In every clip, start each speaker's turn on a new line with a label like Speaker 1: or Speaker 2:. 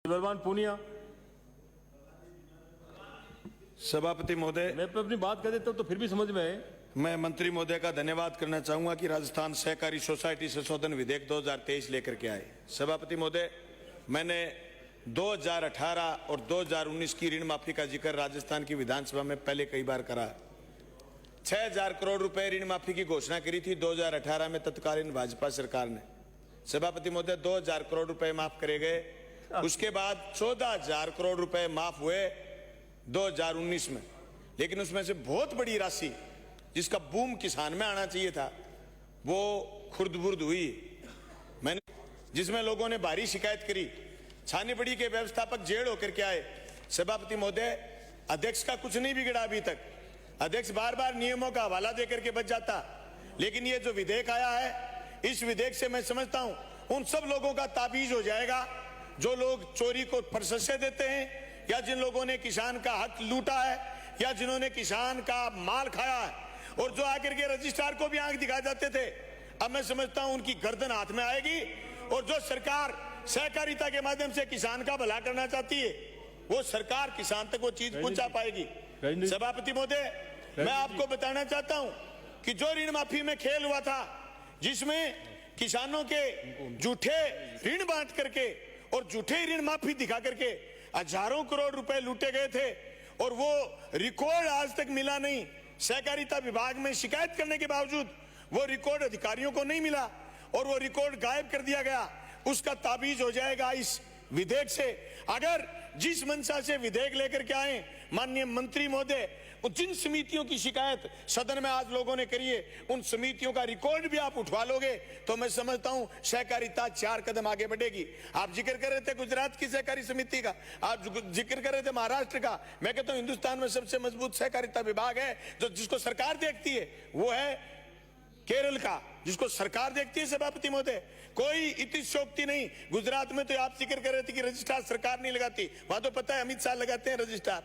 Speaker 1: बलवान पूनिया।
Speaker 2: सभापति महोदय,
Speaker 1: मैं अपनी बात कर देता हूँ तो फिर भी समझ में आए।
Speaker 2: मैं मंत्री महोदय का धन्यवाद करना चाहूंगा कि राजस्थान सहकारी सोसाइटी संशोधन विधेयक 2023 लेकर के आए। सभापति महोदय, मैंने 2018 और 2019 की ऋण माफी का जिक्र राजस्थान की विधानसभा में पहले कई बार करा। 6000 करोड़ रुपए ऋण माफी की घोषणा करी थी 2018 में तत्कालीन भाजपा सरकार ने। सभापति महोदय, 2000 करोड़ रुपए माफ करे गए। उसके बाद 14000 करोड़ रुपए माफ हुए 2019 में, लेकिन उसमें से बहुत बड़ी राशि जिसका बूम किसान में आना चाहिए था वो खुर्द-बुर्द हुई। मैंने जिसमें लोगों ने भारी शिकायत करी, छानी पड़ी के व्यवस्थापक जेल होकर के आए। सभापति महोदय, अध्यक्ष का कुछ नहीं बिगड़ा अभी तक। अध्यक्ष बार बार नियमों का हवाला देकर के बच जाता, लेकिन ये जो विधेयक आया है, इस विधेयक से मैं समझता हूं उन सब लोगों का ताबीज हो जाएगा जो लोग चोरी को प्रशंसा देते हैं, या जिन लोगों ने किसान का हक लूटा है, या जिन्होंने किसान का माल खाया है, और जो आकर के रजिस्ट्रार को भी आंख दिखा जाते थे। अब मैं समझता हूं उनकी गर्दन हाथ में आएगी, और जो सरकार सहकारिता के माध्यम से किसान का भला करना चाहती है वो सरकार किसान तक वो चीज पहुंचा पाएगी। सभापति महोदय, मैं आपको बताना चाहता हूं कि जो ऋण माफी में खेल हुआ था, जिसमें किसानों के झूठे ऋण बांट करके और झूठे ऋण माफी दिखा करके हजारों करोड़ रुपए लूटे गए थे, और वो रिकॉर्ड आज तक मिला नहीं। सहकारिता विभाग में शिकायत करने के बावजूद वो रिकॉर्ड अधिकारियों को नहीं मिला, और वो रिकॉर्ड गायब कर दिया गया। उसका ताबीज हो जाएगा इस विधेयक से। अगर जिस मंशा से विधेयक लेकर के आए माननीय मंत्री महोदय, जिन समितियों की शिकायत सदन में आज लोगों ने करी है, उन समितियों का रिकॉर्ड भी आप उठवा लोगे तो मैं समझता हूं सहकारिता 4 कदम आगे बढ़ेगी। आप जिक्र कर रहे थे गुजरात की सहकारी समिति का, आप जिक्र कर रहे थे महाराष्ट्र का। मैं कहता हूं हिंदुस्तान में सबसे मजबूत सहकारिता विभाग है जो जिसको सरकार देखती है वो है केरल का, जिसको सरकार देखती है। सभापति महोदय, कोई इतिशोक्ति नहीं। गुजरात में तो आप जिक्र कर रहे थे कि रजिस्ट्रार सरकार नहीं लगाती, वहां तो पता है अमित शाह लगाते हैं रजिस्ट्रार,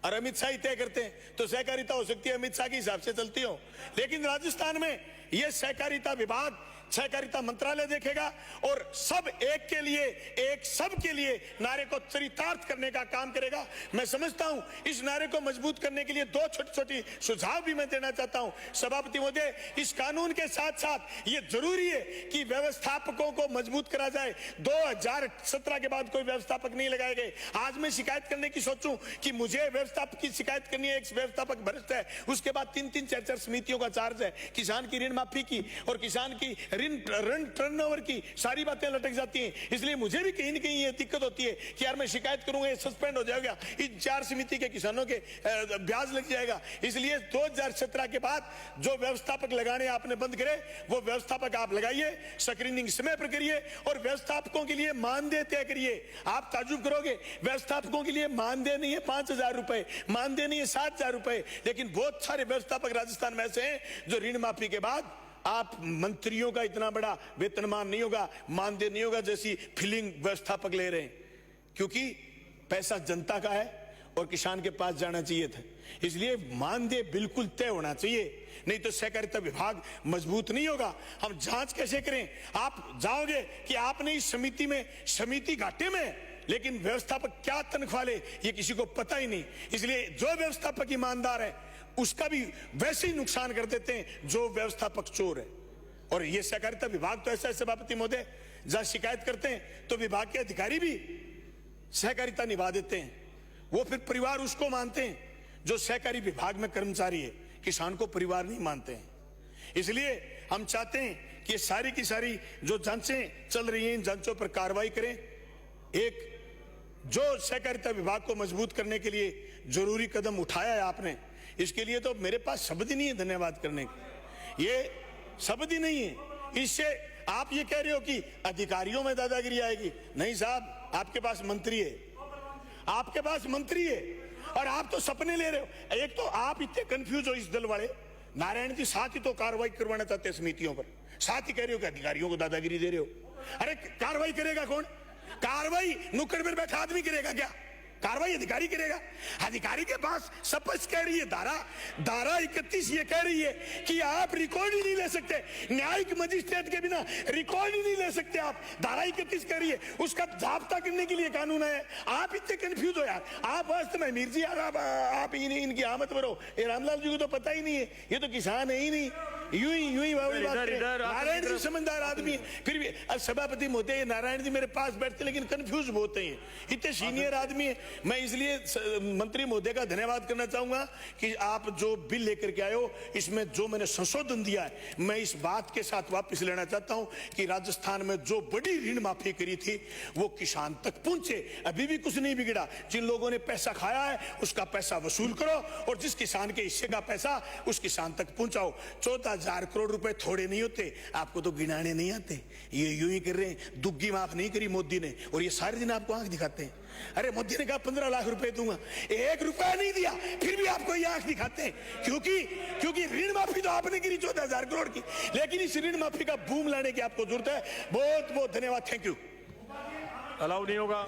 Speaker 2: और अमित शाह ही तय करते हैं। तो सहकारिता हो सकती है अमित शाह के हिसाब से चलती हो, लेकिन राजस्थान में यह सहकारिता विभाग, सहकारिता मंत्रालय देखेगा, और सब एक के लिए एक सब के लिए नारे को चरितार्थ करने का काम करेगा। मैं समझता हूं इस नारे को मजबूत करने के लिए 2 छोटी-छोटी सुझाव भी मैं देना चाहता हूं। सभापति महोदय, इस कानून के साथ साथ ये जरूरी है कि व्यवस्थापकों को मजबूत करा जाए। 2017 के बाद कोई व्यवस्थापक नहीं लगाए गए। आज मैं शिकायत करने की सोचूं कि मुझे व्यवस्थापक की शिकायत करनी है, एक व्यवस्थापक भ्रष्ट है, उसके बाद 3-3, 4-4 समितियों का चार्ज है, किसान की ऋण माफी की और किसान की ऋण टर्नओवर की सारी बातें लटक जाती हैं। इसलिए मुझे भी कहीं न कहीं ये दिक्कत होती है कि यार मैं शिकायत करूंगा ये सस्पेंड हो जाएगा, इन 4 समिति के किसानों के ब्याज लग जाएगा। इसलिए 2017 के बाद जो व्यवस्थापक लगाने आपने बंद करे वो व्यवस्थापक आप लगाइए, स्क्रीनिंग समय पर करिए, और व्यवस्थापकों के लिए मानदेय तय करिए। आप ताजुब करोगे, व्यवस्थापकों के लिए मानदेय नहीं है 5000 रुपए, मानदेय नहीं है 7000 रुपए, लेकिन बहुत सारे व्यवस्थापक राजस्थान में ऐसे हैं जो ऋण माफी के बाद आप मंत्रियों का इतना बड़ा वेतनमान नहीं होगा, मानदेय नहीं होगा जैसी फीलिंग व्यवस्थापक ले रहे हैं, क्योंकि पैसा जनता का है और किसान के पास जाना चाहिए था। इसलिए मानदेय बिल्कुल तय होना चाहिए, नहीं तो सहकारिता विभाग मजबूत नहीं होगा। हम जांच कैसे करें? आप जाओगे कि आपने इस समिति में, समिति घाटे में, लेकिन व्यवस्थापक क्या तनख्वाह ले ये किसी को पता ही नहीं। इसलिए जो व्यवस्थापक ईमानदार है उसका भी वैसे ही नुकसान कर देते हैं जो व्यवस्थापक चोर है। और ये सहकारिता विभाग तो ऐसा है सभापति महोदय, जहां शिकायत करते हैं तो विभाग के अधिकारी भी सहकारिता निभा देते हैं। वो फिर परिवार उसको मानते हैं जो सहकारी विभाग में कर्मचारी है, किसान को परिवार नहीं मानते हैं। इसलिए हम चाहते हैं कि सारी की सारी जो जांचें चल रही हैं इन जांचों पर कार्रवाई करें। एक जो सहकारिता विभाग को मजबूत करने के लिए जरूरी कदम उठाया है आपने, इसके लिए तो मेरे पास शब्द ही नहीं है धन्यवाद करने के, ये शब्द ही नहीं है। इससे आप ये कह रहे हो कि अधिकारियों में दादागिरी आएगी, नहीं साहब, आपके पास मंत्री है, आपके पास मंत्री है, और आप तो सपने ले रहे हो। एक तो आप इतने कंफ्यूज हो इस दल वाले, नारायण जी साथ ही तो कार्रवाई करवाना चाहते हैं समितियों पर, साथ ही कह रहे हो कि अधिकारियों को दादागिरी दे रहे हो। अरे कार्रवाई करेगा कौन? कार्रवाई नुक्कड़ पर बैठा आदमी करेगा क्या?
Speaker 3: कार्रवाई अधिकारी करेगा। अधिकारी के पास सब कुछ कह रही है धारा 31 ये कह रही है कि आप रिकॉर्ड ही नहीं ले सकते, न्यायिक मजिस्ट्रेट के बिना रिकॉर्ड ही नहीं ले सकते आप। धारा 31 कह रही है, उसका जाब्ता करने के लिए कानून है। आप इतने कंफ्यूज हो यार। आप वास्तव में मीर जी आप इनकी आमद भरो, ये रामलाल जी को तो पता ही नहीं है, ये तो किसान है ही नहीं। यूं ही नारायण जी समझदार आदमी है, फिर भी सभापति महोदय नारायण जी मेरे पास बैठते लेकिन कंफ्यूज होते हैं, इतने सीनियर आदमी है। मैं इसलिए मंत्री महोदय का धन्यवाद करना चाहूंगा कि आप जो बिल लेकर के आए हो इसमें जो मैंने संशोधन दिया है, मैं इस बात के साथ वापस लेना चाहता हूं कि राजस्थान में जो बड़ी ऋण माफी करी थी वो किसान तक पहुंचे। अभी भी कुछ नहीं बिगड़ा। जिन लोगों ने पैसा खाया है उसका पैसा वसूल करो और जिस किसान के हिस्से का पैसा उस किसान तक पहुंचाओ। 14,000 करोड़ रुपए थोड़े नहीं होते, आपको तो गिनाने नहीं आते। ये यूं ही कर रहे हैं। दुग्गी माफ नहीं करी मोदी ने और ये सारे दिन आपको आंख दिखाते हैं। अरे मोदी ने कहा 15 लाख रुपए दूंगा, 1 रुपया नहीं दिया, फिर भी आपको ये आंख दिखाते हैं। क्योंकि ऋण माफी तो आपने करी 14,000 करोड़ की, लेकिन इस ऋण माफी का बूम लाने की आपको जरूरत है। बहुत बहुत धन्यवाद, थैंक यू।
Speaker 1: अलाउ नहीं होगा।